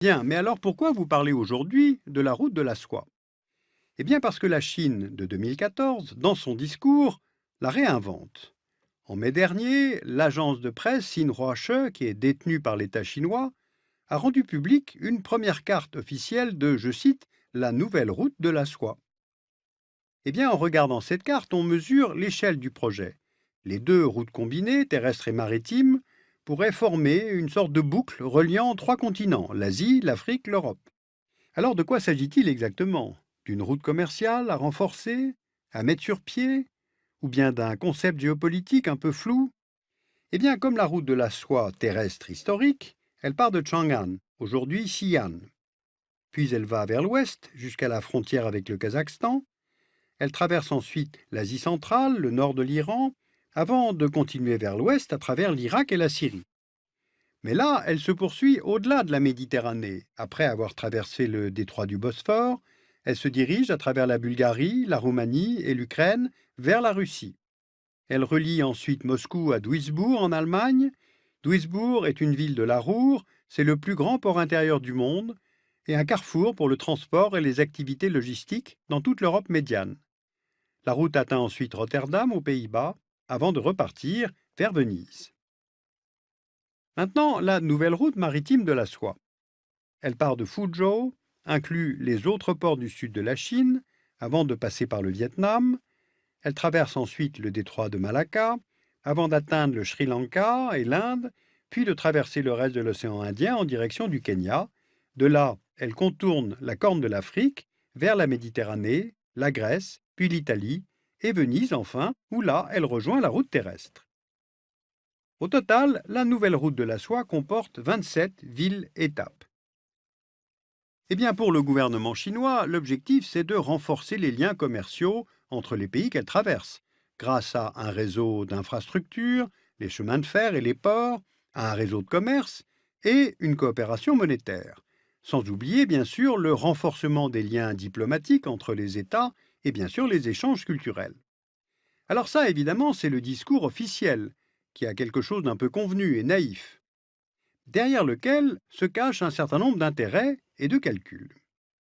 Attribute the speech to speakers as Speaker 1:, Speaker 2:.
Speaker 1: Bien, mais alors pourquoi vous parlez aujourd'hui de la route de la soie? Eh bien parce que la Chine de 2014, dans son discours, la réinvente. En mai dernier, l'agence de presse Xinhua, qui est détenue par l'État chinois, a rendu publique une première carte officielle de, je cite, la nouvelle route de la soie. Eh bien, en regardant cette carte, on mesure l'échelle du projet. Les deux routes combinées, terrestres et maritimes, pourraient former une sorte de boucle reliant trois continents, l'Asie, l'Afrique, l'Europe. Alors de quoi s'agit-il exactement? D'une route commerciale à renforcer, à mettre sur pied, ou bien d'un concept géopolitique un peu flou? Eh bien, comme la route de la soie terrestre historique, elle part de Chang'an, aujourd'hui Xi'an. Puis elle va vers l'ouest, jusqu'à la frontière avec le Kazakhstan. Elle traverse ensuite l'Asie centrale, le nord de l'Iran, avant de continuer vers l'ouest à travers l'Irak et la Syrie. Mais là, elle se poursuit au-delà de la Méditerranée. Après avoir traversé le détroit du Bosphore, elle se dirige à travers la Bulgarie, la Roumanie et l'Ukraine vers la Russie. Elle relie ensuite Moscou à Duisbourg en Allemagne. Duisbourg est une ville de la Ruhr, c'est le plus grand port intérieur du monde et un carrefour pour le transport et les activités logistiques dans toute l'Europe médiane. La route atteint ensuite Rotterdam aux Pays-Bas avant de repartir vers Venise. Maintenant, la nouvelle route maritime de la soie. Elle part de Fuzhou, inclut les autres ports du sud de la Chine, avant de passer par le Vietnam. Elle traverse ensuite le détroit de Malacca, avant d'atteindre le Sri Lanka et l'Inde, puis de traverser le reste de l'océan Indien en direction du Kenya. De là, elle contourne la Corne de l'Afrique vers la Méditerranée, la Grèce, puis l'Italie, et Venise enfin, où là, elle rejoint la route terrestre. Au total, la nouvelle route de la soie comporte 27 villes-étapes. Eh bien, pour le gouvernement chinois, l'objectif, c'est de renforcer les liens commerciaux entre les pays qu'elle traverse, grâce à un réseau d'infrastructures, les chemins de fer et les ports, à un réseau de commerce et une coopération monétaire. Sans oublier, bien sûr, le renforcement des liens diplomatiques entre les États et bien sûr les échanges culturels. Alors ça, évidemment, c'est le discours officiel, qui a quelque chose d'un peu convenu et naïf, derrière lequel se cache un certain nombre d'intérêts et de calculs.